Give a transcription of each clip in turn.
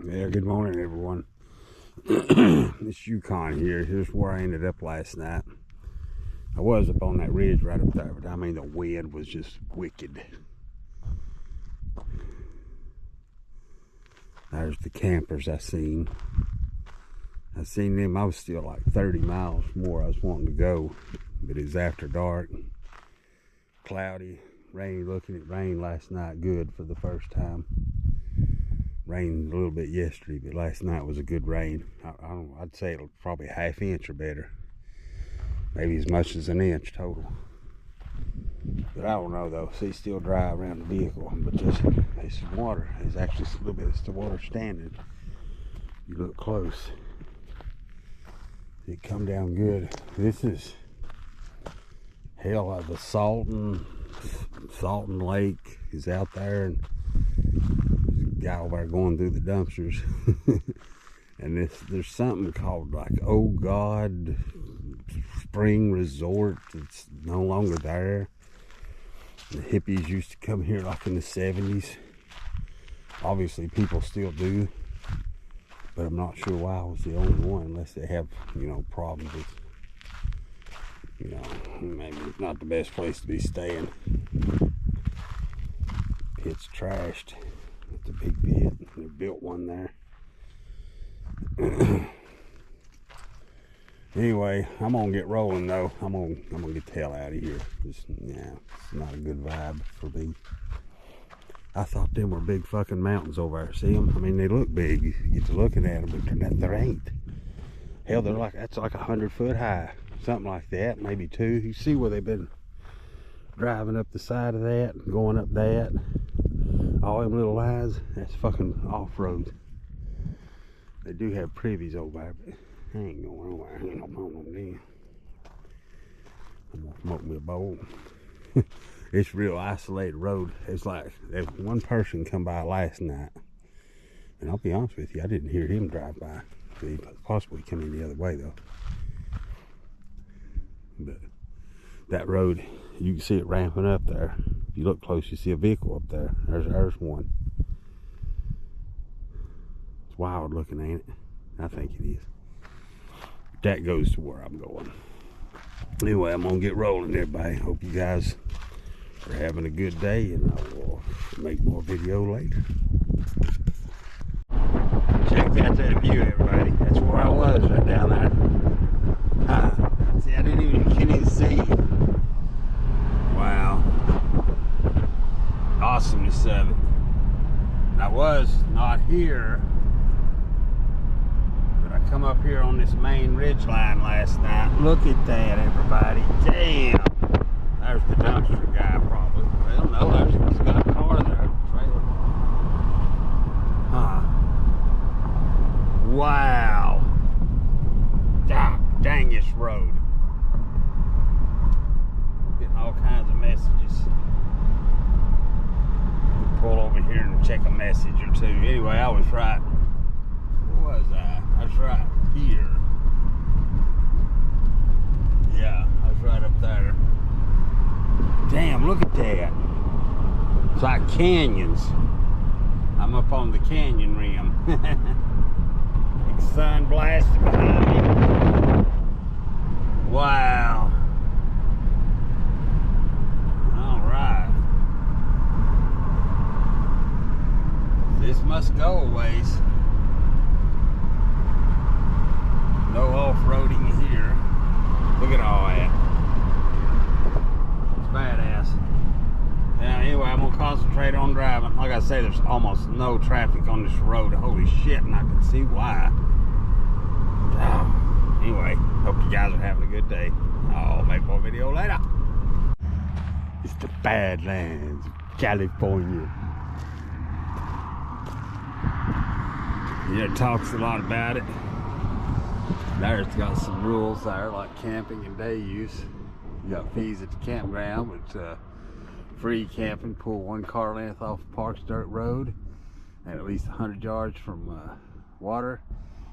Yeah, good morning, everyone. It's Yukon here. Here's where I ended up last night. I was up on that ridge right up there, but I mean, the wind was just wicked. There's the campers I seen. I seen them. I was still like 30 miles from where I was wanting to go, but it was after dark, cloudy, rain. Looking at rain last night, good for the first time. Rained a little bit yesterday, but last night was a good rain. I'd say it'll probably half inch or better, maybe as much as an inch total. But I don't know though. See, still dry around the vehicle, but just there's some water. There's actually a little bit of the water standing. You look close, it come down good. This is hell of the Salton Lake is out there, and guy over there going through the dumpsters. And there's something called like Oh God Spring Resort that's no longer there. The hippies used to come here like in the 70s. Obviously people still do, but I'm not sure why I was the only one, unless they have, problems with, maybe it's not the best place to be staying. Pit's trashed. It's a big pit. They built one there. Anyway, I'm gonna get rolling though. I'm gonna get the hell out of here. It's not a good vibe for me. I thought them were big fucking mountains over there. See them? I mean, they look big. You get to looking at them, but there ain't. Hell, that's like 100 foot high, something like that, maybe 2. You see where they've been driving up the side of that, going up that. All them little lines, that's fucking off-road. They do have privies over there, but I ain't going over there. Ain't no problem with me. I'm gonna smoke me a bowl. It's real isolated road. It's like there's one person come by last night, and I'll be honest with you, I didn't hear him drive by. He possibly come in the other way though. But that road, you can see it ramping up there. If you look close, you see a vehicle up there. There's one. It's wild looking, ain't it? I think it is. That goes to where I'm going. Anyway, I'm gonna get rolling, everybody. Hope you guys are having a good day, and I will make more video later. Check out that view, everybody. That's where I was, right down there. See, I can't even see. Wow. Awesomeness of it. And I was not here, but I come up here on this main ridge line last night. Look at that, everybody. Damn. There's the dumpster guy, probably. Well, no, he's got a car there, a trailer. Wow. Dang this road. Getting all kinds of messages. Pull over here and check a message or two. Anyway, I was right. Where was I? I was right here. Yeah, I was right up there. Damn, look at that. It's like canyons. I'm up on the canyon rim. Big sun blasting behind me. Wow. Alright. This must go a ways. No off-roading here. Look at all that. It's badass. Now, anyway, I'm gonna concentrate on driving. Like I say, there's almost no traffic on this road. Holy shit, and I can see why. Anyway, hope you guys are having a good day. I'll make more video later. It's the Badlands of California. Yeah, it talks a lot about it. There's got some rules there, like camping and day use. You got fees at the campground, but free camping. Pull 1 car length off Parks Dirt Road, and at least 100 yards from water.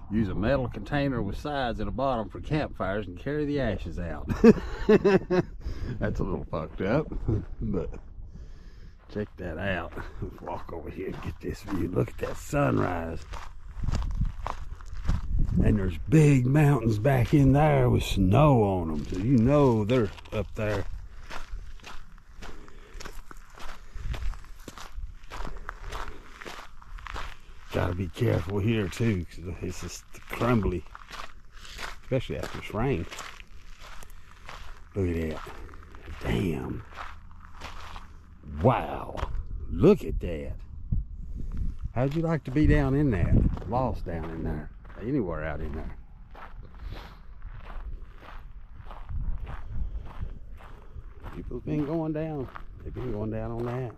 Use a metal container with sides at the bottom for campfires and carry the ashes out. That's a little fucked up, but check that out. Let's walk over here and get this view. Look at that sunrise. And there's big mountains back in there with snow on them, so you know they're up there. Gotta be careful here too, because it's just crumbly, especially after it's rained. Look at that. Damn. Wow. Look at that. How'd you like to be down in that? Lost down in there. Anywhere out in there. People's been going down. They've been going down on that.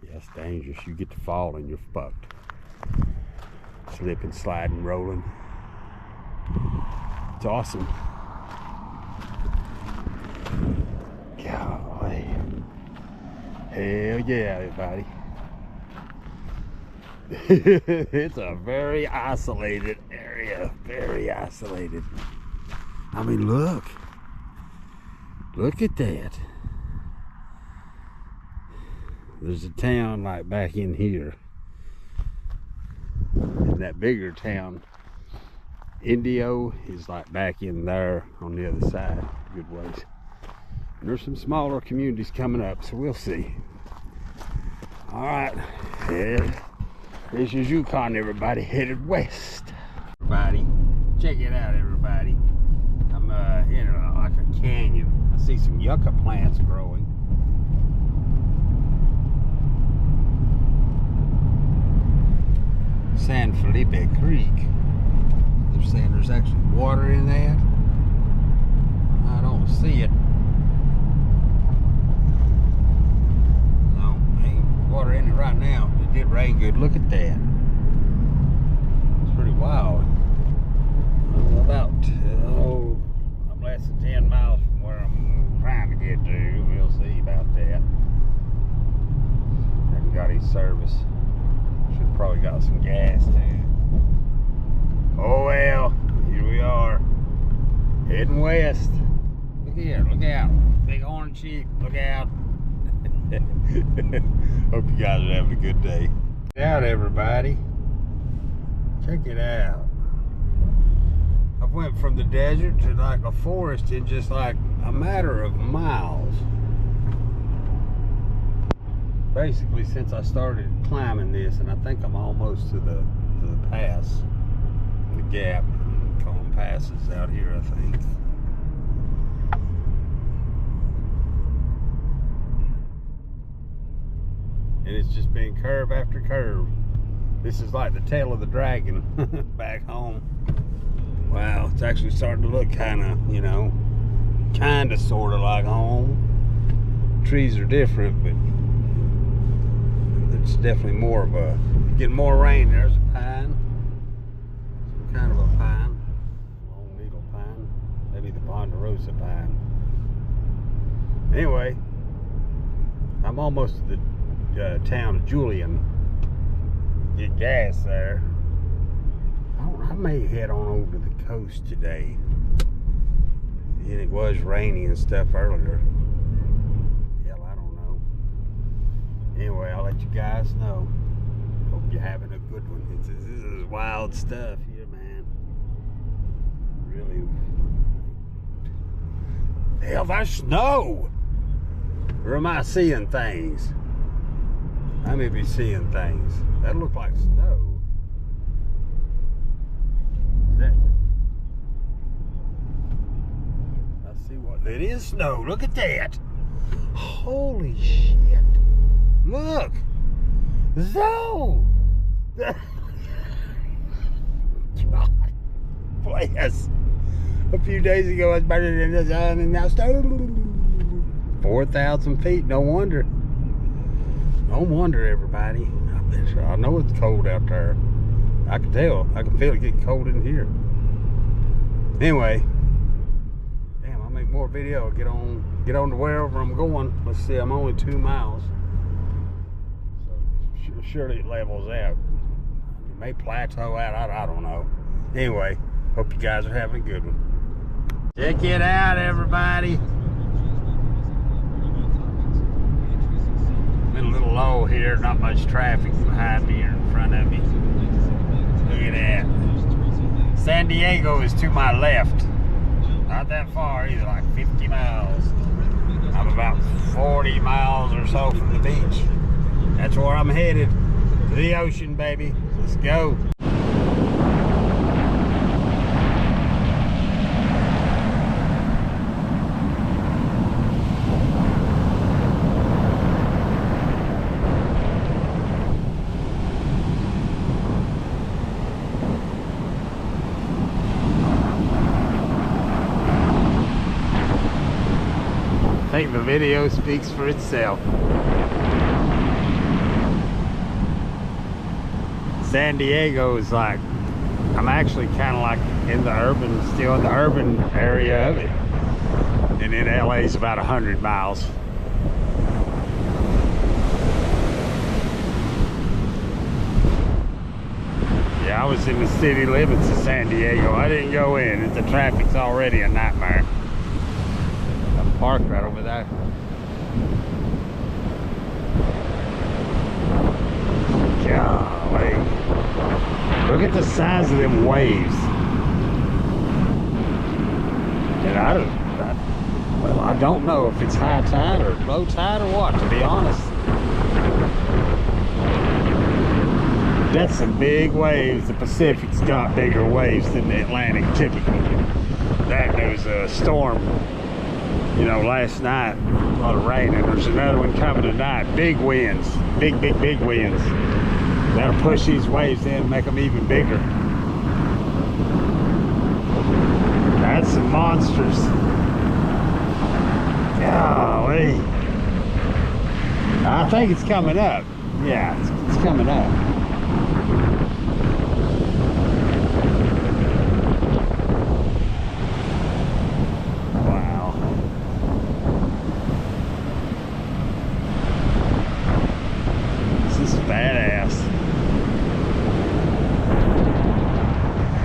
Yeah, it's dangerous. You get to fall and you're fucked. Slipping, sliding, rolling. It's awesome. Golly. Hell yeah, everybody. It's a very isolated area. Very isolated. I mean, look. Look at that. There's a town like back in here. And that bigger town, Indio, is like back in there on the other side, good ways. And there's some smaller communities coming up, so we'll see. All right, yeah. This is Yukon, everybody, headed west. Everybody, check it out, everybody. I'm in like a canyon. I see some yucca plants growing. San Felipe Creek. They're saying there's actually water in that. I don't see it. No, ain't water in it right now. It did rain good. Look at that. It's pretty wild. About, I'm less than 10 miles from where I'm trying to get to. We'll see about that. Haven't got any service. Should probably got some gas too. Oh well, here we are, heading west. Look here, look out, big orange sheep, look out. Hope you guys are having a good day. Check it out, everybody. Check it out. I went from the desert to like a forest in just like a matter of miles. Basically, since I started climbing this, and I think I'm almost to the pass, the gap. Call them passes out here, I think. And it's just been curve after curve. This is like the tail of the dragon back home. Wow, it's actually starting to look kind of, you know, kind of sort of like home. Trees are different, but it's definitely more of a, getting more rain. There's a pine, some kind of a pine, long needle pine, maybe the ponderosa pine. Anyway, I'm almost to the town of Julian. Get gas there. I may head on over to the coast today. And it was rainy and stuff earlier. Anyway, I'll let you guys know. Hope you're having a good one. This is wild stuff here, man. Really. Hell, there's snow! Or am I seeing things? I may be seeing things. That look like snow. I see what. It is snow. Look at that. Holy shit. Look! So! God bless. A few days ago I was better than the sun, and now 4,000 feet. No wonder. No wonder, everybody. I know it's cold out there. I can tell. I can feel it getting cold in here. Anyway. Damn, I'll make more video. Get on to wherever I'm going. Let's see, I'm only 2 miles. Surely it levels out. It may plateau out. I don't know. Anyway, hope you guys are having a good one. Check it out, everybody. Been a little low here. Not much traffic behind me or in front of me. Look at that. San Diego is to my left. Not that far either, like 50 miles. I'm about 40 miles or so from the beach. That's where I'm headed. To the ocean, baby. Let's go. I think the video speaks for itself. San Diego is like, I'm actually kind of like in the urban, still in the urban area of it. And then LA is about 100 miles. Yeah, I was in the city limits of San Diego. I didn't go in. The traffic's already a nightmare. Park right over there. Golly. Look at the size of them waves. And well, I don't know if it's high tide or low tide or what, to be honest. That's some big waves. The Pacific's got bigger waves than the Atlantic typically. There was a storm, you know, last night, a lot of rain, and there's another one coming tonight. Big winds, big winds. That'll push these waves in and make them even bigger. That's some monsters. Golly. I think it's coming up. Yeah, it's coming up.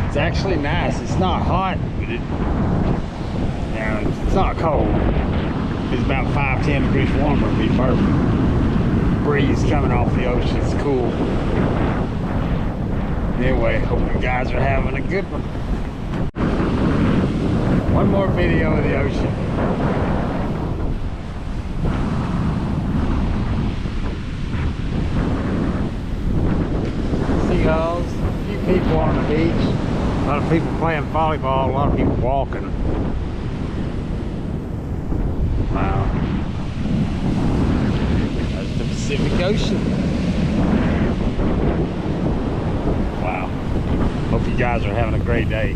It's actually nice. It's not hot, but it's not cold. It's about 5-10 degrees warmer. It'd be perfect. Breeze coming off the ocean. It's cool. Anyway, hope you guys are having a good one. One more video of the ocean. Seagulls, a few people on the beach. A lot of people playing volleyball, a lot of people walking. Wow. That's the Pacific Ocean. Wow. Hope you guys are having a great day.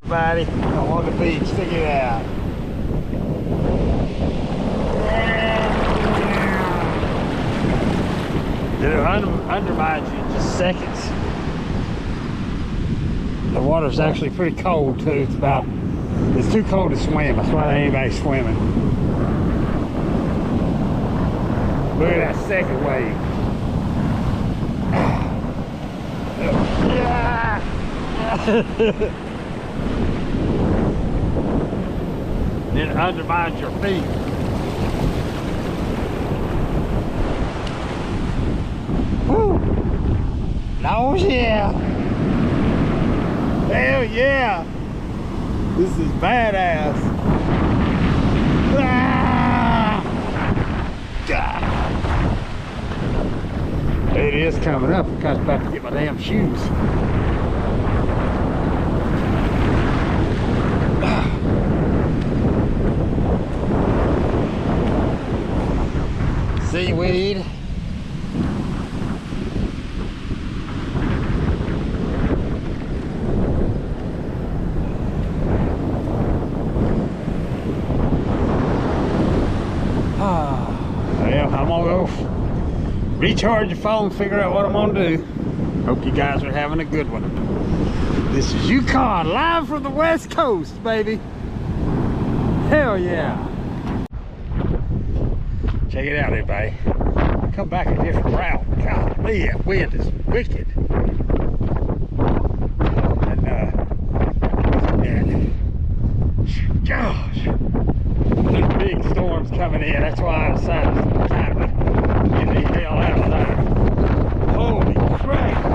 Everybody, I'm on the beach, check it out. It'll undermine you in just seconds. The water's actually pretty cold too. It's too cold to swim. That's why there ain't anybody swimming. Look at that second wave. Then it undermines your feet. Woo! Oh yeah! Hell yeah! This is badass. Ah! It is coming up. I'm about to get my damn shoes. Seaweed. Well, I'm gonna go recharge the phone, figure out what I'm gonna do. Hope you guys are having a good one. This is Yukon, live from the West Coast, baby. Hell yeah. Check it out, everybody. Come back a different route. Golly, that wind is wicked. And gosh, there's big storms coming in. That's why I decided it's time to get the hell outside. Holy crap!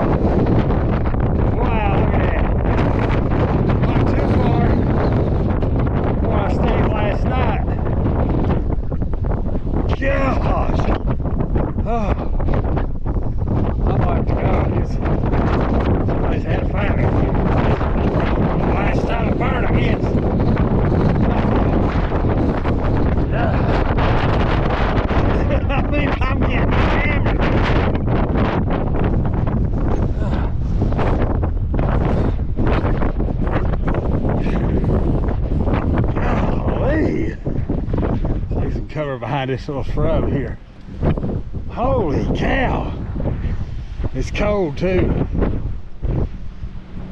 Wow, look at that. find this little shrub here. Holy cow! It's cold too.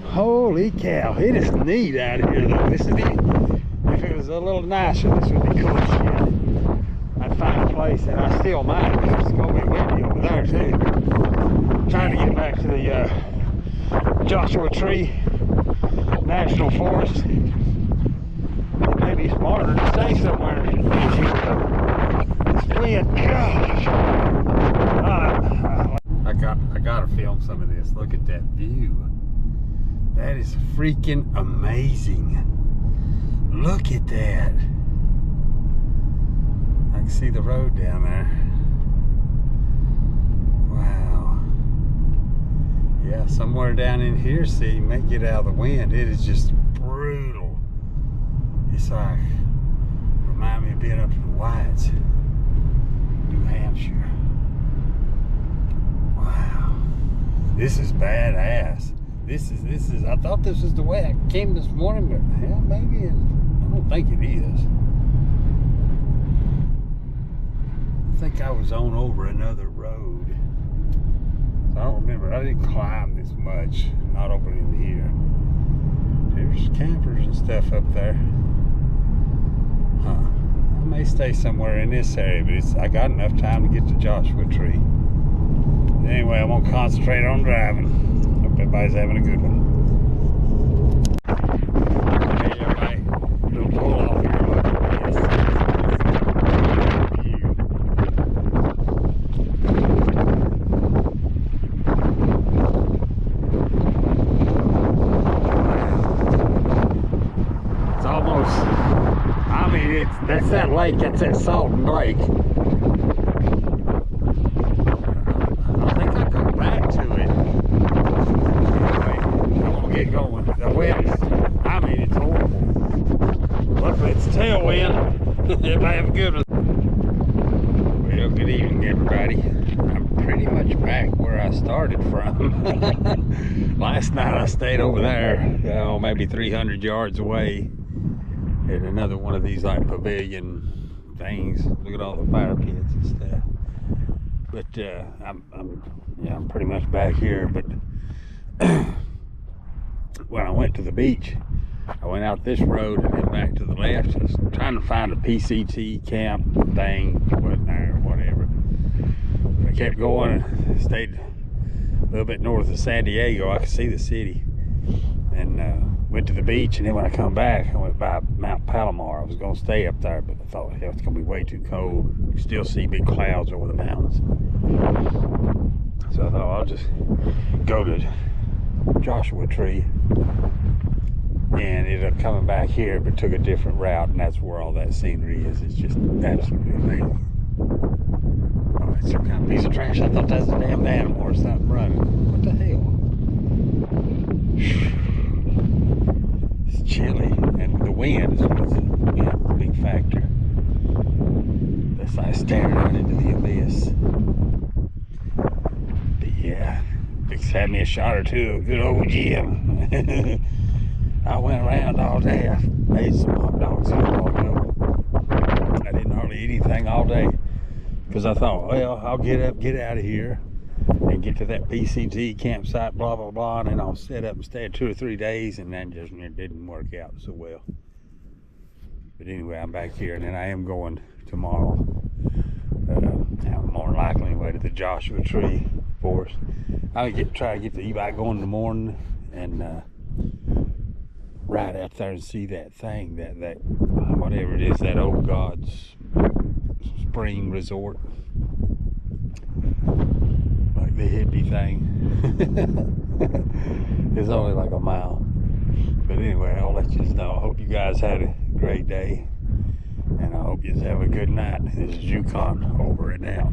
Holy cow! It is neat out here though. This is it. If it was a little nicer, this would be cool as shit. I'd find a place, and I still might, because it's gonna be windy over there too. I'm trying to get back to the Joshua Tree National Forest. It may be smarter to stay somewhere. This wind, gosh. I gotta film some of this. Look at that view. That is freaking amazing. Look at that. I can see the road down there. Wow. Yeah, somewhere down in here, see, you may get out of the wind. It is just brutal. It's like, remind me of being up in the Whites, New Hampshire. Wow. This is badass. This is, I thought this was the way I came this morning, but yeah, maybe I don't think it is. I think I was on over another road. I don't remember. I didn't climb this much. Not over in here. There's campers and stuff up there. Huh. I may stay somewhere in this area, but I got enough time to get to Joshua Tree. Anyway, I'm gonna concentrate on driving. Hope everybody's having a good one. Hey everybody, little pull off here. Look at this. It's almost, I mean, that's that lake, that's that Salton Lake. Going. The wind is, I mean, it's horrible. Luckily it's tailwind. Everybody have a good one. Well, good evening everybody. I'm pretty much back where I started from. Last night I stayed over there, maybe 300 yards away at another one of these like pavilion things. Look at all the fire pits and stuff. But I'm pretty much back here. But when I went to the beach, I went out this road and then back to the left. I was trying to find a PCT camp thing, wasn't there or whatever. But I kept going and stayed a little bit north of San Diego. I could see the city, and went to the beach. And then when I come back, I went by Mount Palomar. I was going to stay up there, but I thought, hell, it's going to be way too cold. You can still see big clouds over the mountains. So I thought I'll just go to Joshua Tree, and ended up coming back here, but took a different route, and that's where all that scenery is. It's just absolutely amazing. Oh, it's some kind of piece of trash. I thought that was a damn animal or something running. What the hell? It's chilly, and the wind is what's a big factor. That's like staring out into the abyss. But yeah, Vic's had me a shot or two of good old Jim. I went around all day. I made some hot dogs here a while ago. I didn't hardly eat anything all day because I thought, well, I'll get out of here and get to that PCT campsite, blah, blah, blah, and then I'll set up and stay 2 or 3 days, and then just it didn't work out so well. But anyway, I'm back here, and then I am going tomorrow, more than likely anyway, to the Joshua Tree Forest. I'll try to get the e-bike going in the morning and ride out there and see that thing, that whatever it is, that old God's spring resort, like the hippie thing. It's only like a mile, but anyway, I'll let you know. I hope you guys had a great day, and I hope you have a good night. This is Yukon over and out.